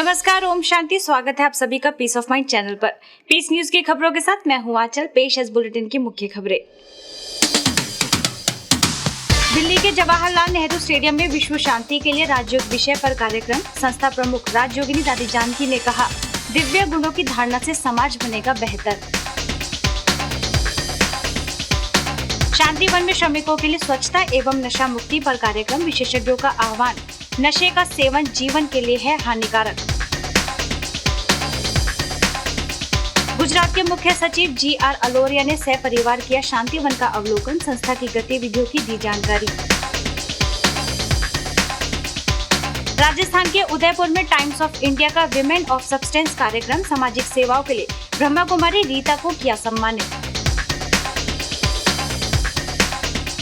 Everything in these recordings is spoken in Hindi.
नमस्कार, ओम शांति। स्वागत है आप सभी का पीस ऑफ माइंड चैनल पर। पीस न्यूज की खबरों के साथ मैं हूं आंचल। पेश है बुलेटिन की मुख्य खबरें। दिल्ली के जवाहरलाल नेहरू स्टेडियम में विश्व शांति के लिए राजयोग विषय पर कार्यक्रम। संस्था प्रमुख राजयोगिनी दादी जानकी ने कहा, दिव्य गुणों की धारणा से समाज बनेगा बेहतर। शांति वन में श्रमिकों के लिए स्वच्छता एवं नशा मुक्ति पर कार्यक्रम। विशेषज्ञों का आह्वान, नशे का सेवन जीवन के लिए है हानिकारक। गुजरात के मुख्य सचिव GR अलोरिया ने सपरिवार किया शांति वन का अवलोकन। संस्था की गतिविधियों की दी जानकारी। राजस्थान के उदयपुर में टाइम्स ऑफ इंडिया का विमेन ऑफ सब्सटेंस कार्यक्रम। सामाजिक सेवाओं के लिए ब्रह्मा कुमारी रीता को किया सम्मानित।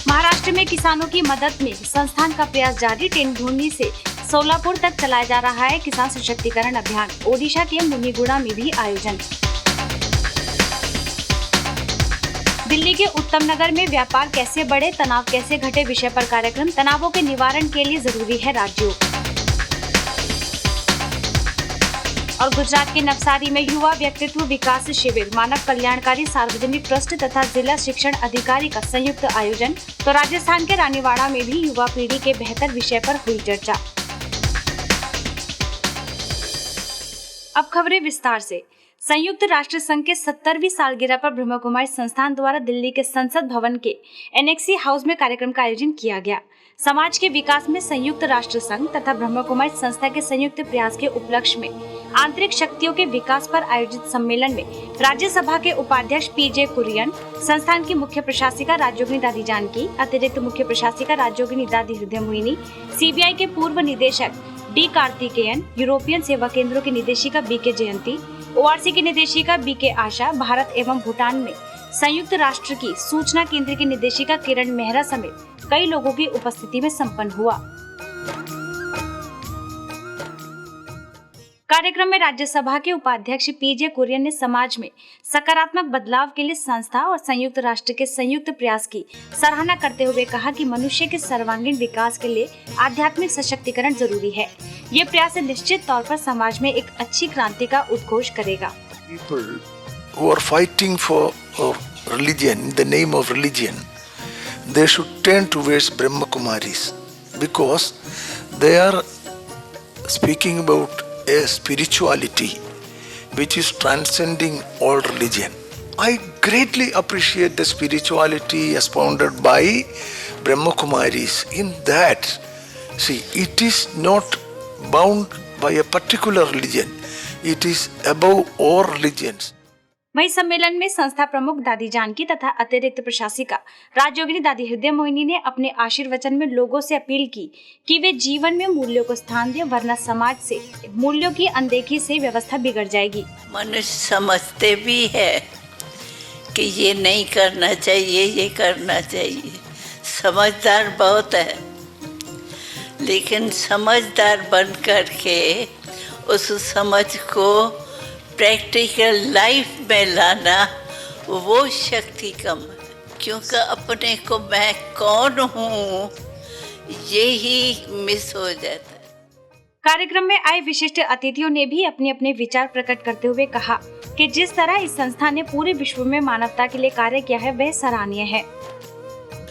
महाराष्ट्र में किसानों की मदद में संस्थान का प्रयास जारी। टेनधुनी से सोलापुर तक चलाया जा रहा है किसान सशक्तिकरण अभियान। ओडिशा के मुनिगुड़ा में भी आयोजन। दिल्ली के उत्तम नगर में व्यापार कैसे बढ़े, तनाव कैसे घटे विषय पर कार्यक्रम। तनावों के निवारण के लिए जरूरी है राजयोग। और गुजरात के नवसारी में युवा व्यक्तित्व विकास शिविर, मानव कल्याणकारी सार्वजनिक ट्रस्ट तथा जिला शिक्षण अधिकारी का संयुक्त आयोजन। तो राजस्थान के रानीवाड़ा में भी युवा पीढ़ी के बेहतर विषय पर हुई चर्चा। अब खबरें विस्तार से। संयुक्त राष्ट्र संघ के 70वीं सालगिरह पर ब्रह्मा कुमारी संस्थान द्वारा दिल्ली के संसद भवन के एनेक्सी हाउस में कार्यक्रम का आयोजन किया गया। समाज के विकास में संयुक्त राष्ट्र संघ तथा ब्रह्मा कुमारी संस्था के संयुक्त प्रयास के उपलक्ष्य में आंतरिक शक्तियों के विकास पर आयोजित सम्मेलन में राज्यसभा के उपाध्यक्ष PJ कुरियन, संस्थान की मुख्य प्रशासिका राजयोगिनी दादी जानकी, अतिरिक्त मुख्य प्रशासिका राजयोगिनी दादी हृदय मोहिनी, CBI के पूर्व निदेशक D कार्तिकेयन, यूरोपियन सेवा केंद्रों की निदेशिका BK जयंती, ORC की निदेशिका BK आशा, भारत एवं भूटान में संयुक्त राष्ट्र की सूचना केंद्र की निदेशिका किरण मेहरा समेत कई लोगों की उपस्थिति में संपन्न हुआ। कार्यक्रम में राज्यसभा के उपाध्यक्ष PJ कुरियन ने समाज में सकारात्मक बदलाव के लिए संस्था और संयुक्त राष्ट्र के संयुक्त प्रयास की सराहना करते हुए कहा कि मनुष्य के सर्वांगीण विकास के लिए आध्यात्मिक सशक्तिकरण जरूरी है। ये प्रयास निश्चित तौर पर समाज में एक अच्छी क्रांति का उद्घोष करेगा। People who are fighting for religion, in the name of religion, they should turn towards Brahma Kumaris because they are speaking about a spirituality which is transcending all religion. I greatly appreciate the spirituality expounded by Brahma Kumaris in that, see, it is not bound by a particular religion. It is above all religions. वहीं सम्मेलन में संस्था प्रमुख दादी जानकी तथा अतिरिक्त प्रशासिका राजयोगिनी दादी हृदय मोहिनी ने अपने आशीर्वचन में लोगों से अपील की कि वे जीवन में मूल्यों को स्थान दें, वरना समाज से मूल्यों की अनदेखी से व्यवस्था बिगड़ जाएगी। मनुष्य समझते भी है कि ये नहीं करना चाहिए, ये करना चाहिए। समझदार बहुत है, लेकिन समझदार बन करके उस समझ को प्रैक्टिकल लाइफ में लाना वो शक्ति कम है, क्योंकि अपने को मैं कौन हूँ ये ही मिस हो जाता है। कार्यक्रम में आए विशिष्ट अतिथियों ने भी अपने अपने विचार प्रकट करते हुए कहा कि जिस तरह इस संस्था ने पूरे विश्व में मानवता के लिए कार्य किया है वह सराहनीय है।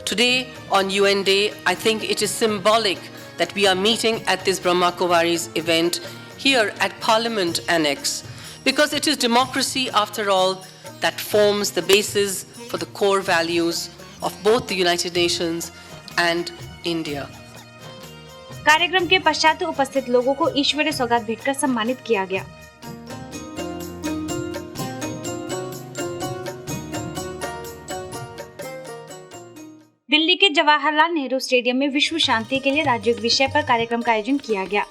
Today on UN Day, I think it is symbolic that we are meeting at this Brahma Kumaris event here at Parliament Annex. Because it is democracy, after all, that forms the basis for the core values of both the United Nations and India. कार्यक्रम के पश्चात उपस्थित लोगों को ईश्वरीय सौगात भेंटकर सम्मानित किया गया। दिल्ली के जवाहरलाल नेहरू स्टेडियम में विश्व शांति के लिए राजयोग विषय पर कार्यक्रम का आयोजन किया गया।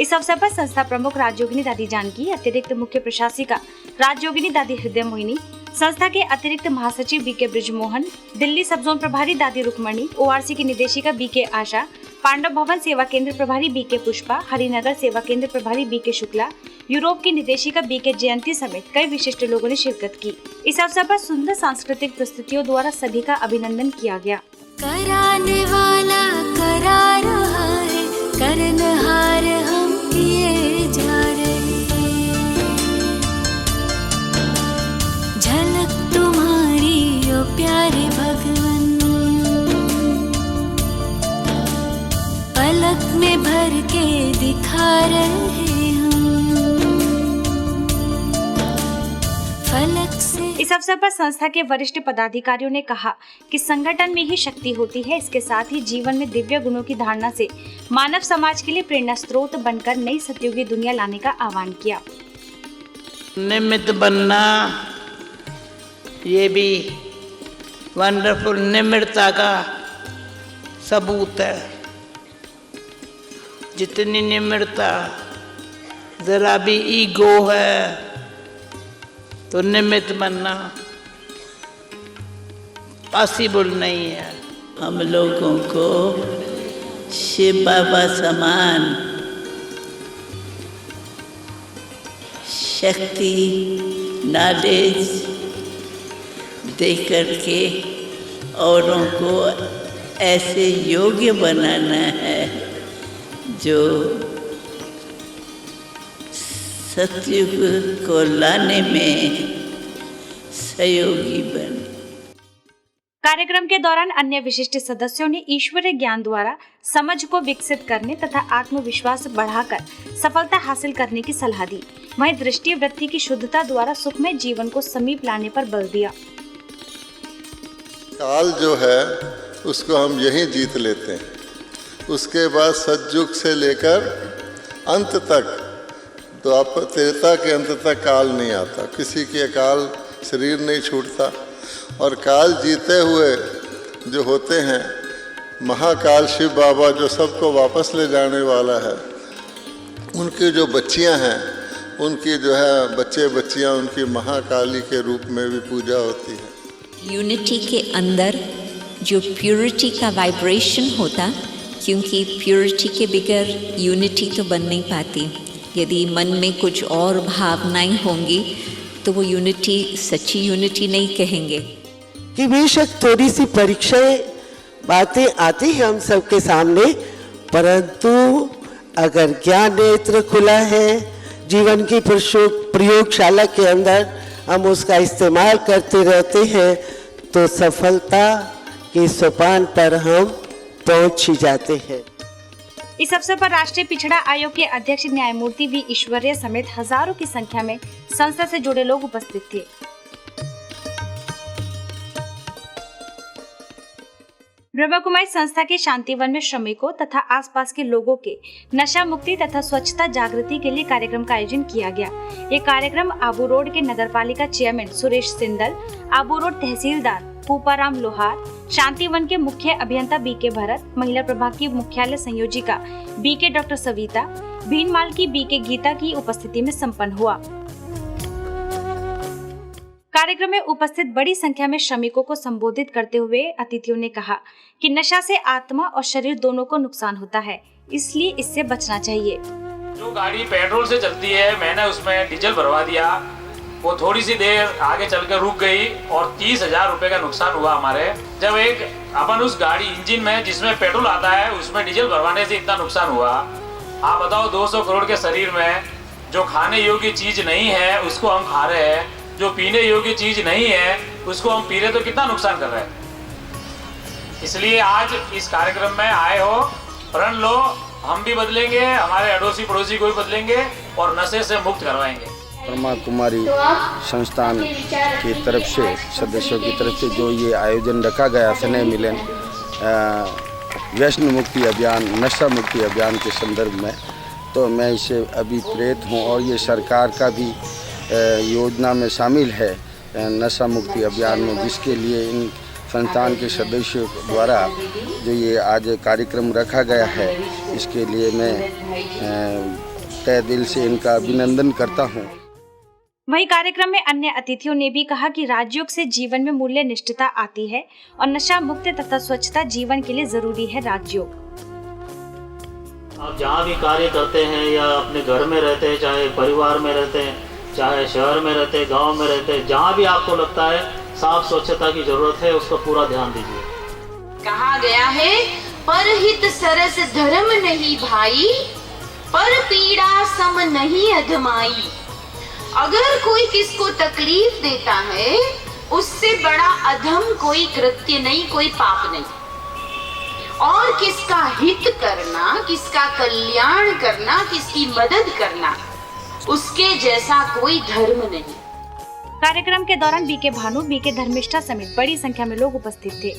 इस अवसर पर संस्था प्रमुख राजयोगिनी दादी जानकी, अतिरिक्त मुख्य प्रशासिका राजयोगिनी दादी हृदय मोहिनी, संस्था के अतिरिक्त महासचिव BK ब्रिजमोहन, दिल्ली सब जोन प्रभारी दादी रुक्मणी, ORC की निदेशिका BK आशा, पांडव भवन सेवा केंद्र प्रभारी BK पुष्पा, हरिनगर सेवा केंद्र प्रभारी BK शुक्ला, यूरोप की निदेशिका BK जयंती समेत कई विशिष्ट लोगों ने शिरकत की। इस अवसर पर सुंदर सांस्कृतिक प्रस्तुतियों द्वारा सभी का अभिनंदन किया गया। कराने वाला करा रहा है, करनहार हम किए जा रहे। रहे हम फलक से। इस अवसर पर संस्था के वरिष्ठ पदाधिकारियों ने कहा कि संगठन में ही शक्ति होती है। इसके साथ ही जीवन में दिव्य गुणों की धारणा से मानव समाज के लिए प्रेरणा स्रोत बनकर नई सतयुगी दुनिया लाने का आह्वान किया। निमित्त बनना ये भी वंडरफुल निम्रता का सबूत है। जितनी निम्रता, जरा भी ईगो है तो निमित्त बनना पॉसिबल नहीं है। हम लोगों को शिव बाबा समान शक्ति, नॉलेज दे करके औरों को ऐसे योग्य बनाना है जो सतयुग को लाने में सहयोगी बने। कार्यक्रम के दौरान अन्य विशिष्ट सदस्यों ने ईश्वरीय ज्ञान द्वारा समझ को विकसित करने तथा आत्मविश्वास बढ़ाकर सफलता हासिल करने की सलाह दी। वहीं दृष्टि वृत्ति की शुद्धता द्वारा सुखमय जीवन को समीप लाने पर बल दिया। काल जो है उसको हम यहीं जीत लेते हैं। उसके बाद सतयुग से लेकर अंत तक, द्वापर त्रेता के अंत तक काल नहीं आता। किसी के काल शरीर नहीं छूटता। और काल जीते हुए जो होते हैं महाकाल शिव बाबा, जो सबको वापस ले जाने वाला है, उनकी जो बच्चियां हैं, उनकी जो है बच्चे बच्चियां, उनकी महाकाली के रूप में भी पूजा होती है। यूनिटी के अंदर जो प्योरिटी का वाइब्रेशन होता, क्योंकि प्योरिटी के बगैर यूनिटी तो बन नहीं पाती। यदि मन में कुछ और भावनाएं होंगी तो वो यूनिटी सच्ची यूनिटी नहीं कहेंगे। कि बेशक थोड़ी सी परीक्षाएं बातें आती हैं हम सबके सामने, परंतु अगर ज्ञान नेत्र खुला है जीवन की प्रयोगशाला के अंदर, हम उसका इस्तेमाल करते रहते हैं तो सफलता के सोपान पर हम पहुंच ही जाते हैं। इस अवसर पर राष्ट्रीय पिछड़ा आयोग के अध्यक्ष न्यायमूर्ति वी ईश्वरीय समेत हजारों की संख्या में संस्था से जुड़े लोग उपस्थित थे। ब्रह्मा कुमारी संस्था के शांतिवन में श्रमिकों तथा आसपास के लोगों के नशा मुक्ति तथा स्वच्छता जागृति के लिए कार्यक्रम का आयोजन किया गया। ये कार्यक्रम आबू रोड के नगरपालिका चेयरमैन सुरेश सिंदल, आबू रोड तहसीलदार पूपाराम लोहार, शांतिवन के मुख्य अभियंता बीके भरत, महिला प्रभाग की मुख्यालय संयोजिका बीके डॉक्टर सविता, भीनमाल की बीके गीता की उपस्थिति में संपन्न हुआ। कार्यक्रम में उपस्थित बड़ी संख्या में श्रमिकों को संबोधित करते हुए अतिथियों ने कहा कि नशा से आत्मा और शरीर दोनों को नुकसान होता है, इसलिए इससे बचना चाहिए। जो गाड़ी पेट्रोल से चलती है, मैंने उसमें डीजल भरवा दिया, वो थोड़ी सी देर आगे चलकर रुक गई और 30,000 रुपए का नुकसान हुआ हमारे। जब एक अपन उस गाड़ी इंजन में जिसमें पेट्रोल आता है उसमें डीजल भरवाने से इतना नुकसान हुआ। आप बताओ 200 करोड़ के शरीर में जो खाने योग्य चीज नहीं है उसको हम खा रहे हैं, जो पीने योग्य चीज नहीं है उसको हम पी रहे, तो कितना नुकसान कर रहे हैं। इसलिए आज इस कार्यक्रम में आए हो, प्रण लो, हम भी बदलेंगे, हमारे अड़ोसी पड़ोसी को भी बदलेंगे और नशे से मुक्त करवाएंगे। ब्रह्मा कुमारी संस्थान की तरफ से, सदस्यों की तरफ से जो ये आयोजन रखा गया स्नेह मिलन व्यसन मुक्ति अभियान, नशा मुक्ति अभियान के संदर्भ में, तो मैं इससे अभिप्रेत हूँ और ये सरकार का भी योजना में शामिल है नशा मुक्ति अभियान में, जिसके लिए इन संस्थान के सदस्यों द्वारा जो ये आज कार्यक्रम रखा गया है, इसके लिए मैं तहे दिल से इनका अभिनंदन करता हूँ। वहीं कार्यक्रम में अन्य अतिथियों ने भी कहा कि राजयोग से जीवन में मूल्य निष्ठता आती है और नशा मुक्त तथा स्वच्छता जीवन के लिए जरूरी है। राजयोग आप जहाँ भी कार्य करते हैं या अपने घर में रहते हैं, चाहे परिवार में रहते हैं, चाहे शहर में रहते हैं, गांव में रहते हैं, जहाँ भी आपको लगता है साफ स्वच्छता की जरूरत है, उसका पूरा ध्यान दीजिए। कहा गया है, परहित सरस धर्म नहीं भाई, पर पीड़ा सम नहीं अधमाई। अगर कोई किसको तकलीफ देता है, उससे बड़ा अधम कोई कृत्य नहीं, कोई पाप नहीं। और किसका हित करना, किसका कल्याण करना, किसकी मदद करना, उसके जैसा कोई धर्म नहीं। कार्यक्रम के दौरान बीके भानु, बीके धर्मिष्ठा समेत बड़ी संख्या में लोग उपस्थित थे।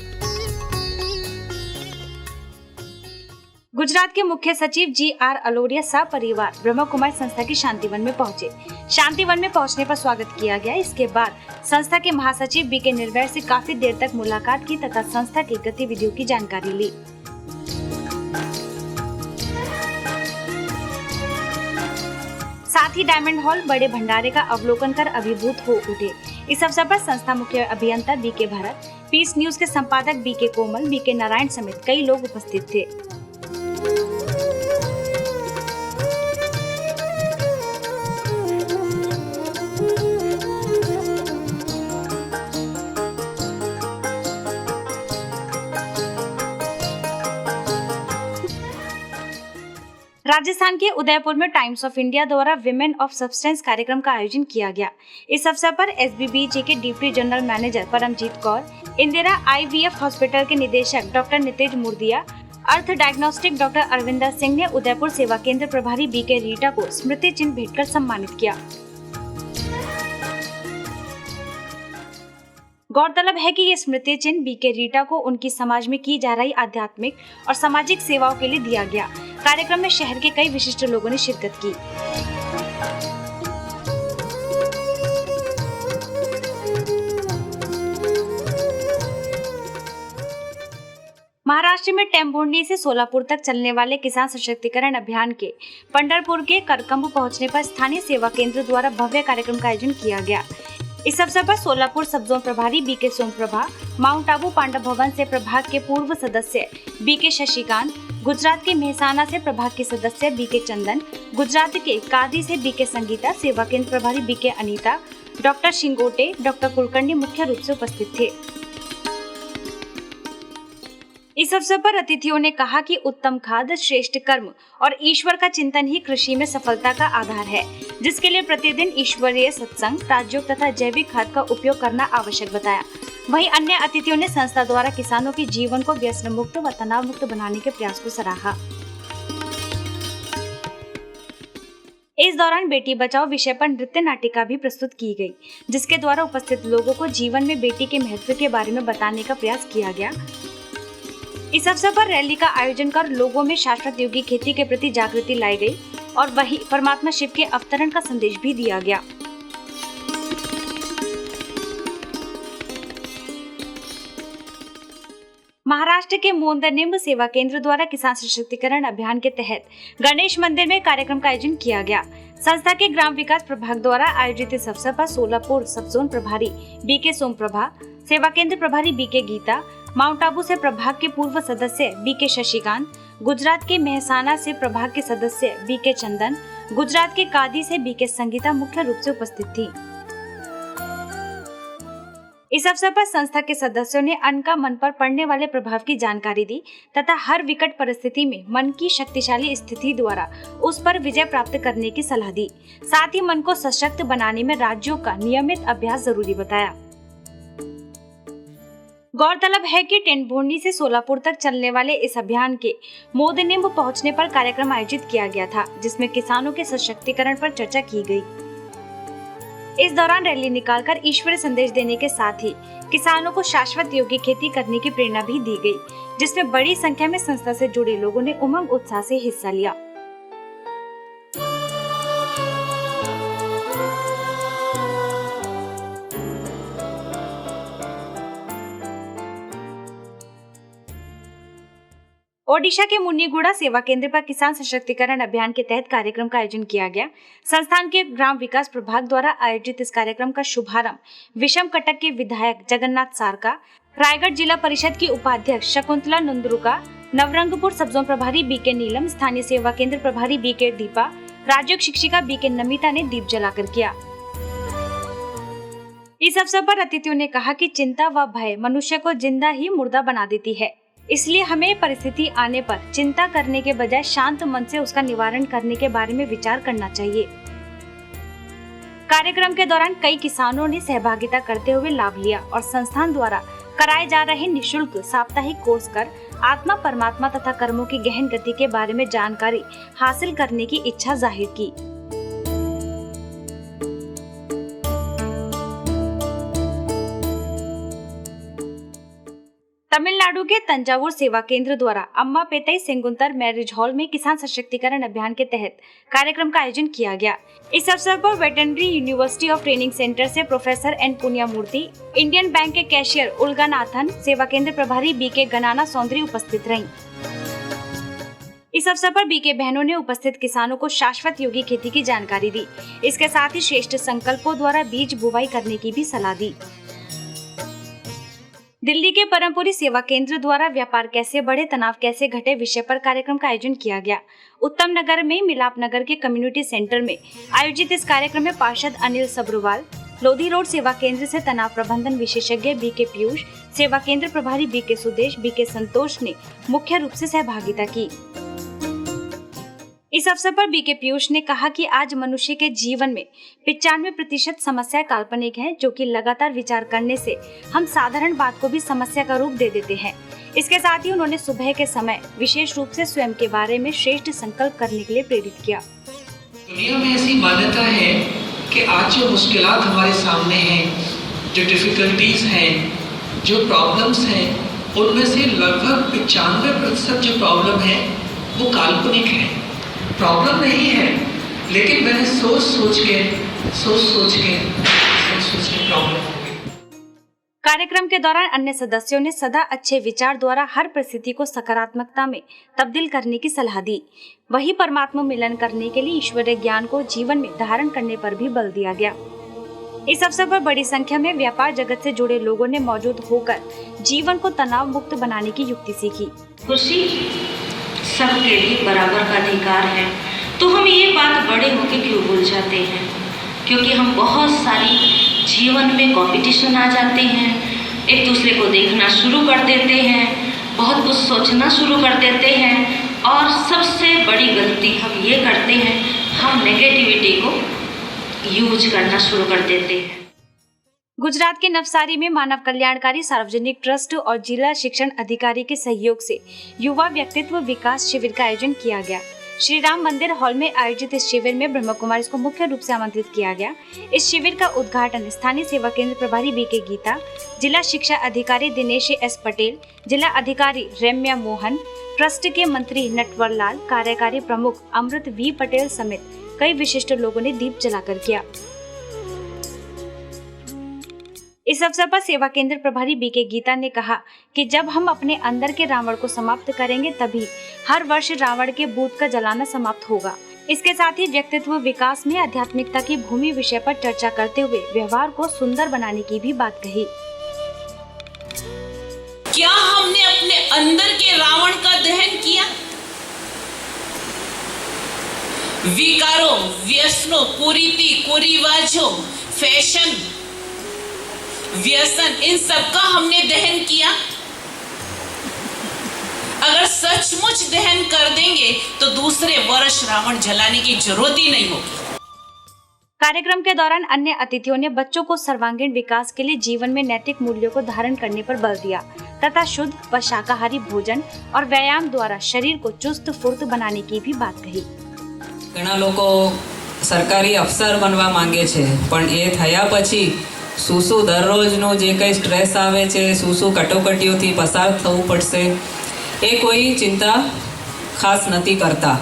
गुजरात के मुख्य सचिव जी.आर. अलोरिया सपरिवार ब्रह्म कुमारी संस्था की शांतिवन में पहुंचे। शांतिवन में पहुंचने पर स्वागत किया गया। इसके बाद संस्था के महासचिव बीके निर्वैर से काफी देर तक मुलाकात की तथा संस्था की गतिविधियों की जानकारी ली। साथ ही डायमंड हॉल बड़े भंडारे का अवलोकन कर अभिभूत हो उठे। इस अवसर पर संस्था मुख्य अभियंता बीके भरत, पीस न्यूज के संपादक बीके कोमल, बीके नारायण समेत कई लोग उपस्थित थे। राजस्थान के उदयपुर में टाइम्स ऑफ इंडिया द्वारा विमेन ऑफ सब्सटेंस कार्यक्रम का आयोजन किया गया। इस अवसर पर एसबीबीजे के deputy general manager Paramjit Kaur, Indira IVF hospital के निदेशक doctor Nitesh Murdia, Arth diagnostic doctor Arvinder Singh ने उदयपुर सेवा केंद्र प्रभारी बीके रीटा को स्मृति चिन्ह भेंटकर सम्मानित किया। गौरतलब है कि ये स्मृति चिन्ह बीके रीटा को उनकी समाज में की जा रही आध्यात्मिक और सामाजिक सेवाओं के लिए दिया गया। कार्यक्रम में शहर के कई विशिष्ट लोगों ने शिरकत की। महाराष्ट्र में टेम्बुर्नी से सोलापुर तक चलने वाले किसान सशक्तिकरण अभियान के पंढरपुर के करकंब पहुंचने पर स्थानीय सेवा केंद्र द्वारा भव्य कार्यक्रम का आयोजन किया गया। इस अवसर पर सोलापुर सब जोन प्रभारी बीके सोमप्रभा, माउंट आबू पांडव भवन से प्रभाग के पूर्व सदस्य बीके शशिकांत, गुजरात के मेहसाना से प्रभाग के सदस्य बीके चंदन, गुजरात के कादी से बीके संगीता, सेवा केंद्र प्रभारी BK Anita, doctor Shingote, doctor Kulkarni मुख्य रूप से उपस्थित थे। इस अवसर पर अतिथियों ने कहा कि उत्तम खाद, श्रेष्ठ कर्म और ईश्वर का चिंतन ही कृषि में सफलता का आधार है, जिसके लिए प्रतिदिन ईश्वरीय सत्संग, राजयोग तथा जैविक खाद का उपयोग करना आवश्यक बताया। वहीं अन्य अतिथियों ने संस्था द्वारा किसानों के जीवन को व्यसन मुक्त व तनाव मुक्त बनाने के प्रयास को सराहा। इस दौरान बेटी बचाओ विषय पर नृत्य नाटिका भी प्रस्तुत की गई, जिसके द्वारा उपस्थित लोगों को जीवन में बेटी के महत्व के बारे में बताने का प्रयास किया गया। इस अवसर पर रैली का आयोजन कर लोगों में शाश्वत योगी खेती के प्रति जागृति लाई गई और वहीं परमात्मा शिव के अवतरण का संदेश भी दिया गया। महाराष्ट्र के मोंदनिम्ब सेवा केंद्र द्वारा किसान सशक्तिकरण अभियान के तहत गणेश मंदिर में कार्यक्रम का आयोजन किया गया। संस्था के ग्राम विकास प्रभाग द्वारा आयोजित इस अवसर पर सोलापुर सब जोन प्रभारी बीके सोमप्रभा, सेवा केंद्र प्रभारी बीके गीता, माउंट आबू से प्रभाग के पूर्व सदस्य बीके शशिकांत, गुजरात के मेहसाना से प्रभाग के सदस्य बीके चंदन, गुजरात के कादी से बीके संगीता मुख्य रूप से उपस्थित थी। इस अवसर पर संस्था के सदस्यों ने अन्न का मन पर पड़ने वाले प्रभाव की जानकारी दी तथा हर विकट परिस्थिति में मन की शक्तिशाली स्थिति द्वारा उस पर विजय प्राप्त करने की सलाह दी। साथ ही मन को सशक्त बनाने में राज्यों का नियमित अभ्यास जरूरी बताया। गौरतलब है कि टेम्बुर्नी से सोलापुर तक चलने वाले इस अभियान के मोदनिम्ब पहुंचने पर कार्यक्रम आयोजित किया गया था, जिसमें किसानों के सशक्तिकरण पर चर्चा की गई। इस दौरान रैली निकालकर ईश्वरीय संदेश देने के साथ ही किसानों को शाश्वत योगी खेती करने की प्रेरणा भी दी गई, जिसमें बड़ी संख्या में संस्था से जुड़े लोगों ने उमंग उत्साह से हिस्सा लिया। ओडिशा के मुन्नीगुड़ा सेवा केंद्र पर किसान सशक्तिकरण अभियान के तहत कार्यक्रम का आयोजन किया गया। संस्थान के ग्राम विकास प्रभाग द्वारा आयोजित इस कार्यक्रम का शुभारंभ विषम कटक के विधायक जगन्नाथ सारका, रायगढ़ जिला परिषद की उपाध्यक्ष शकुंतला नंदरुका, नवरंगपुर सब जोन प्रभारी बीके नीलम, स्थानीय सेवा केंद्र प्रभारी बीके दीपा, राजयोग शिक्षिका बीके नमिता ने दीप जलाकर किया। इस अवसर पर अतिथियों ने कहा कि चिंता व भय मनुष्य को जिंदा ही मुर्दा बना देती है, इसलिए हमें परिस्थिति आने पर चिंता करने के बजाय शांत मन से उसका निवारण करने के बारे में विचार करना चाहिए। कार्यक्रम के दौरान कई किसानों ने सहभागिता करते हुए लाभ लिया और संस्थान द्वारा कराए जा रहे निशुल्क साप्ताहिक कोर्स कर आत्मा, परमात्मा तथा कर्मों की गहन गति के बारे में जानकारी हासिल करने की इच्छा जाहिर की। तमिलनाडु के तंजावुर सेवा केंद्र द्वारा अम्मा पेतई सेंगुंतर मैरिज हॉल में किसान सशक्तिकरण अभियान के तहत कार्यक्रम का आयोजन किया गया। इस अवसर पर veterinary university of training centre से professor N Punyamurti, Indian bank के कैशियर उल्गा नाथन, सेवा केंद्र प्रभारी बीके गनाना सौंदरी उपस्थित रहीं। इस अवसर पर बीके बहनों ने उपस्थित किसानों को शाश्वत योगी खेती की जानकारी दी। इसके साथ ही श्रेष्ठ संकल्पों द्वारा बीज बुवाई करने की भी सलाह दी। दिल्ली के परमपुरी सेवा केंद्र द्वारा व्यापार कैसे बढ़े, तनाव कैसे घटे विषय पर कार्यक्रम का आयोजन किया गया। उत्तम नगर में मिलाप नगर के कम्युनिटी सेंटर में आयोजित इस कार्यक्रम में पार्षद अनिल सब्रवाल, लोधी रोड सेवा केंद्र से तनाव प्रबंधन विशेषज्ञ बीके पीयूष, सेवा केंद्र प्रभारी बीके सुदेश, बीके संतोष ने मुख्य रूप से सहभागिता की। इस अवसर पर बीके पीयूष ने कहा कि आज मनुष्य के जीवन में 95% समस्याएं काल्पनिक हैं, जो कि लगातार विचार करने से हम साधारण बात को भी समस्या का रूप दे देते हैं। इसके साथ ही उन्होंने सुबह के समय विशेष रूप से स्वयं के बारे में श्रेष्ठ संकल्प करने के लिए प्रेरित किया। दुनिया में ऐसी मान्यता है कि आज जो मुश्किलात हमारे सामने हैं, जो डिफिकल्टीज हैं, जो प्रॉब्लम्स हैं, उनमें से लगभग 95% जो प्रॉब्लम है वो काल्पनिक है, प्रॉब्लम नहीं है, लेकिन मैंने सोच के प्रॉब्लम। कार्यक्रम के दौरान अन्य सदस्यों ने सदा अच्छे विचार द्वारा हर परिस्थिति को सकारात्मकता में तब्दील करने की सलाह दी। वही परमात्मा मिलन करने के लिए ईश्वरीय ज्ञान को जीवन में धारण करने पर भी बल दिया गया। इस अवसर पर बड़ी संख्या में व्यापार जगत से जुड़े लोगों ने मौजूद होकर जीवन को तनाव मुक्त बनाने की युक्ति सीखी। खुशी सबके लिए बराबर का अधिकार है, तो हम ये बात बड़े होकर क्यों भूल जाते हैं? क्योंकि हम बहुत सारी जीवन में कंपटीशन आ जाते हैं, एक दूसरे को देखना शुरू कर देते हैं, बहुत कुछ सोचना शुरू कर देते हैं, और सबसे बड़ी गलती हम ये करते हैं, हम नेगेटिविटी को यूज करना शुरू कर देते हैं। गुजरात के नवसारी में मानव कल्याणकारी सार्वजनिक ट्रस्ट और जिला शिक्षण अधिकारी के सहयोग से युवा व्यक्तित्व विकास शिविर का आयोजन किया गया। श्री राम मंदिर हॉल में आयोजित इस शिविर में ब्रह्म कुमारी को मुख्य रूप से आमंत्रित किया गया। इस शिविर का उद्घाटन स्थानीय सेवा केंद्र प्रभारी बीके गीता, जिला शिक्षा अधिकारी दिनेश एस पटेल, जिला अधिकारी रेम्या मोहन, ट्रस्ट के मंत्री नटवर लाल, कार्यकारी प्रमुख अमृत वी पटेल समेत कई विशिष्ट लोगों ने दीप जलाकर किया। इस अवसर पर सेवा केंद्र प्रभारी बीके गीता ने कहा कि जब हम अपने अंदर के रावण को समाप्त करेंगे, तभी हर वर्ष रावण के भूत का जलाना समाप्त होगा। इसके साथ ही व्यक्तित्व विकास में आध्यात्मिकता की भूमि विषय पर चर्चा करते हुए व्यवहार को सुंदर बनाने की भी बात कही। क्या हमने अपने अंदर के रावण का दहन किया? विकारों, व्यसनों, कुरीति, कुरिवाजों, फैशन, व्यसन, इन सब का हमने दहन किया? अगर सचमुच दहन कर देंगे तो दूसरे वर्ष रावण जलाने की जरूरत ही नहीं होगी। कार्यक्रम के दौरान अन्य अतिथियों ने बच्चों को सर्वांगीण विकास के लिए जीवन में नैतिक मूल्यों को धारण करने पर बल दिया तथा शुद्ध व शाकाहारी भोजन और व्यायाम द्वारा शरीर को चुस्त फुर्त बनाने की भी बात कही। घણા લોકો સરકારી અફસર બનવા માંગે છે, પણ એ થયા પછી શું દરરોજનો જે કંઈ સ્ટ્રેસ આવે છે, શું કટોકટીઓથી પસાર થવું પડશે, એ કોઈ ચિંતા ખાસ નથી કરતા।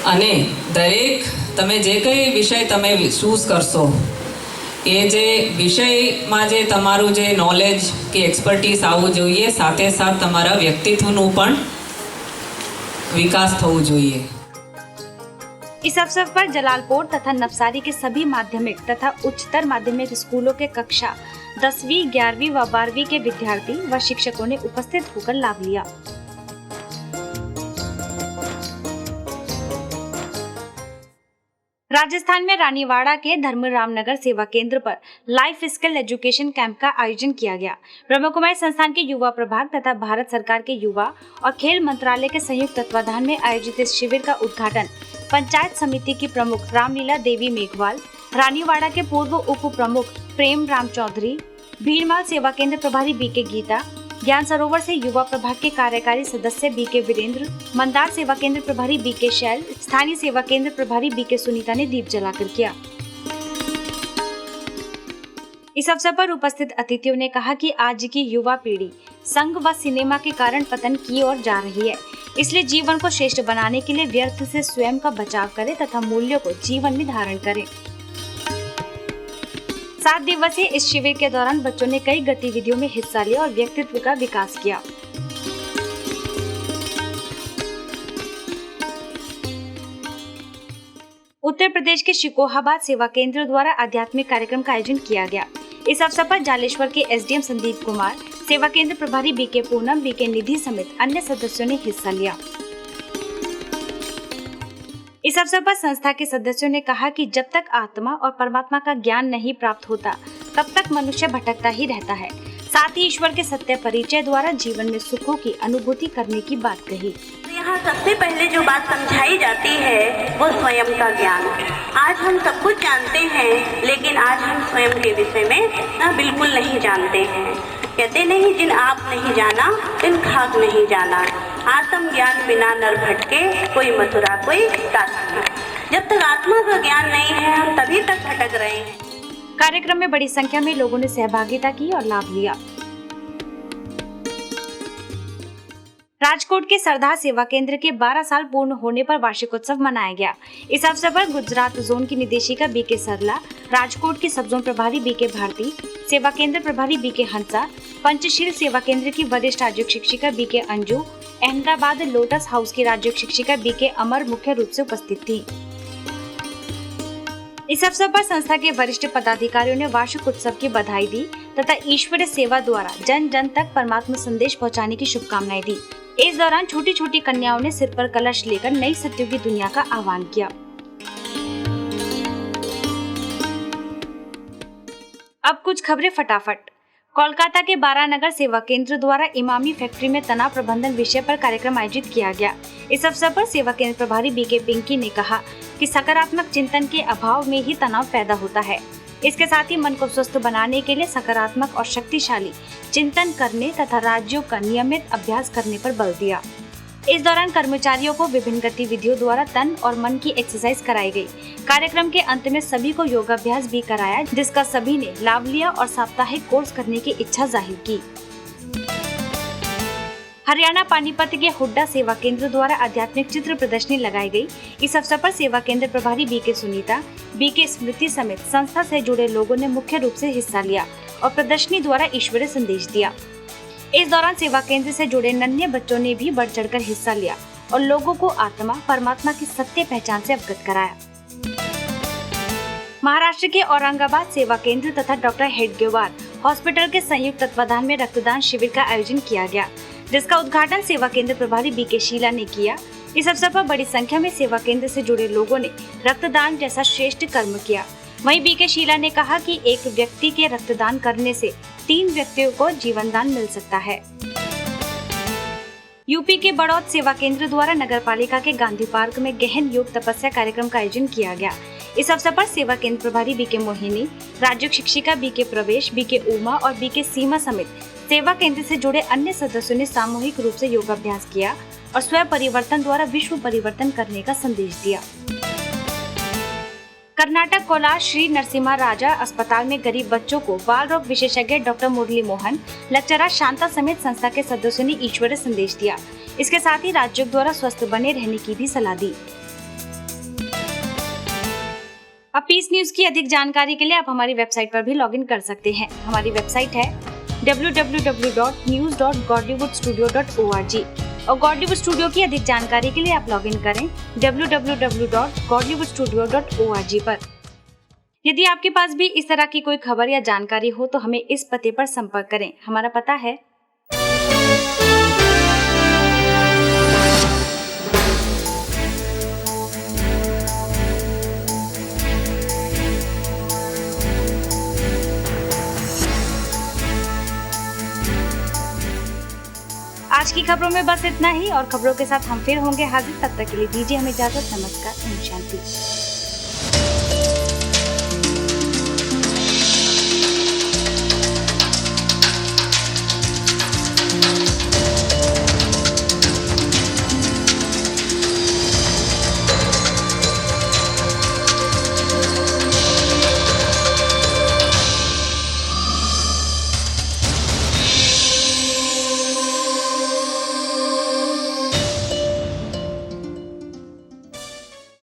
અને દરેક તમે જે કંઈ વિષય તમે ચૂઝ કરશો, એ જે વિષયમાં જે તમારું જે નોલેજ કે એક્સપર્ટીસ આવવું જોઈએ, સાથે સાથ તમારા વ્યક્તિત્વનું પણ વિકાસ થવું જોઈએ। इस अवसर पर जलालपुर तथा नवसारी के सभी माध्यमिक तथा उच्चतर माध्यमिक स्कूलों के कक्षा 10वीं, 11वीं व 12वीं के विद्यार्थी व शिक्षकों ने उपस्थित होकर लाभ लिया। राजस्थान में रानीवाड़ा के धर्मरामनगर सेवा केंद्र पर लाइफ स्किल एजुकेशन कैंप का आयोजन किया गया। ब्रह्म कुमारी संस्थान के युवा प्रभाग तथा भारत सरकार के युवा और खेल मंत्रालय के संयुक्त तत्वाधान में आयोजित इस शिविर का उद्घाटन पंचायत समिति की प्रमुख रामलीला देवी मेघवाल, रानीवाड़ा के पूर्व उप प्रमुख प्रेम राम चौधरी, भीड़माल सेवा केंद्र प्रभारी बीके गीता, ज्ञान सरोवर से युवा प्रभाग के कार्यकारी सदस्य बीके वीरेंद्र, मंदार सेवा केंद्र प्रभारी बीके शैल, स्थानीय सेवा केंद्र प्रभारी बीके सुनीता ने दीप जलाकर किया। इस अवसर पर उपस्थित अतिथियों ने कहा कि आज की युवा पीढ़ी संघ व सिनेमा के कारण पतन की ओर जा रही है, इसलिए जीवन को श्रेष्ठ बनाने के लिए व्यर्थ से स्वयं का बचाव करें तथा मूल्यों को जीवन में धारण करें। 7 दिवसीय इस शिविर के दौरान बच्चों ने कई गतिविधियों में हिस्सा लिया और व्यक्तित्व का विकास किया। उत्तर प्रदेश के शिकोहाबाद सेवा केंद्र द्वारा आध्यात्मिक कार्यक्रम का आयोजन किया गया। इस अवसर पर जालेश्वर के एसडीएम संदीप कुमार, सेवा केंद्र प्रभारी बीके पूनम, बीके निधि समेत अन्य सदस्यों ने हिस्सा लिया। इस अवसर पर संस्था के सदस्यों ने कहा कि जब तक आत्मा और परमात्मा का ज्ञान नहीं प्राप्त होता, तब तक मनुष्य भटकता ही रहता है। साथ ही ईश्वर के सत्य परिचय द्वारा जीवन में सुखों की अनुभूति करने की बात कही। यहाँ सबसे पहले जो बात समझाई जाती है वो स्वयं का ज्ञान। आज हम सब कुछ जानते हैं, लेकिन आज हम स्वयं के विषय में बिल्कुल नहीं जानते हैं। कहते नहीं, जिन आप नहीं जाना तिन खाक नहीं जाना। आत्म ज्ञान बिना नर भटके, कोई मथुरा कोई काशी। जब तक आत्मा का ज्ञान नहीं है, हम तभी तक भटक रहे हैं। कार्यक्रम में बड़ी संख्या में लोगों ने सहभागिता की और लाभ लिया। राजकोट के सरदार सेवा केंद्र के 12 साल पूर्ण होने पर वार्षिकोत्सव मनाया गया। इस अवसर पर गुजरात जोन की निदेशिका बीके सरला, राजकोट की सब जोन प्रभारी बीके भारती, सेवा केंद्र प्रभारी बीके हंसा, पंचशील सेवा केंद्र की वरिष्ठ राजयोग शिक्षिका BK Anju, Ahmedabad lotus house की राजयोग शिक्षिका बीके अमर मुख्य रूप से उपस्थित थी। इस अवसर पर संस्था के वरिष्ठ पदाधिकारियों ने वार्षिक उत्सव की बधाई दी तथा ईश्वरीय सेवा द्वारा जन जन तक परमात्मा संदेश पहुंचाने की शुभकामनाएं दी। इस दौरान छोटी छोटी कन्याओं ने सिर पर कलश लेकर नई सत्यों की दुनिया का आह्वान किया। अब कुछ खबरें फटाफट। कोलकाता के बारानगर सेवा केंद्र द्वारा इमामी फैक्ट्री में तनाव प्रबंधन विषय पर कार्यक्रम आयोजित किया गया। इस अवसर पर सेवा केंद्र प्रभारी बीके पिंकी ने कहा कि सकारात्मक चिंतन के अभाव में ही तनाव पैदा होता है। इसके साथ ही मन को स्वस्थ बनाने के लिए सकारात्मक और शक्तिशाली चिंतन करने तथा राज्यों का नियमित अभ्यास करने पर बल दिया। इस दौरान कर्मचारियों को विभिन्न गतिविधियों द्वारा तन और मन की एक्सरसाइज कराई गई। कार्यक्रम के अंत में सभी को योगाभ्यास भी कराया, जिसका सभी ने लाभ लिया और साप्ताहिक कोर्स करने की इच्छा जाहिर की। हरियाणा पानीपत के हुड्डा सेवा केंद्र द्वारा आध्यात्मिक चित्र प्रदर्शनी लगाई गई। इस अवसर पर सेवा केंद्र प्रभारी बीके सुनीता, बीके स्मृति समेत संस्था से जुड़े लोगों ने मुख्य रूप से हिस्सा लिया और प्रदर्शनी द्वारा ईश्वरीय संदेश दिया। इस दौरान सेवा केंद्र से जुड़े नन्हे बच्चों ने भी बढ़ चढ़कर हिस्सा लिया और लोगों को आत्मा परमात्मा की सत्य पहचान से अवगत कराया। महाराष्ट्र के औरंगाबाद सेवा केंद्र तथा डॉक्टर हेडगेवार हॉस्पिटल के संयुक्त तत्वाधान में रक्तदान शिविर का आयोजन किया गया, जिसका उद्घाटन सेवा केंद्र प्रभारी बीके शीला ने किया। इस अवसर पर बड़ी संख्या में सेवा केंद्र से जुड़े लोगों ने रक्तदान जैसा श्रेष्ठ कर्म किया। वहीं बीके शीला ने कहा कि एक व्यक्ति के रक्तदान करने से 3 व्यक्तियों को जीवन दान मिल सकता है। यूपी के बड़ौद सेवा केंद्र द्वारा नगरपालिका के गांधी पार्क में गहन योग तपस्या कार्यक्रम का आयोजन किया गया। इस अवसर पर सेवा केंद्र प्रभारी बीके मोहिनी, राज्य शिक्षिका बीके प्रवेश, बीके उमा और बीके सीमा समेत सेवा केंद्र से जुड़े अन्य सदस्यों ने सामूहिक रूप से योगाभ्यास किया और स्वयं परिवर्तन द्वारा विश्व परिवर्तन करने का संदेश दिया। कर्नाटक कोलार श्री नरसिम्हा राजा अस्पताल में गरीब बच्चों को बाल रोग विशेषज्ञ डॉक्टर मुरली मोहन, लेक्चरर शांता समेत संस्था के सदस्यों ने ईश्वरीय संदेश दिया। इसके साथ ही राज्यों द्वारा स्वस्थ बने रहने की भी सलाह दी। अब पीस न्यूज की अधिक जानकारी के लिए आप हमारी वेबसाइट पर भी लॉगिन कर सकते हैं। हमारी वेबसाइट है www.news.godlywoodstudio.org और गॉडलीवुड स्टूडियो की अधिक जानकारी के लिए आप लॉगिन करें www.godlywoodstudio.org पर। यदि आपके पास भी इस तरह की कोई खबर या जानकारी हो तो हमें इस पते पर संपर्क करें। हमारा पता है आज की खबरों में बस इतना ही और खबरों के साथ हम फिर होंगे हाजिर। तब तक के लिए दीजिए हमें इजाजत। नमस्कार, ओम शांति।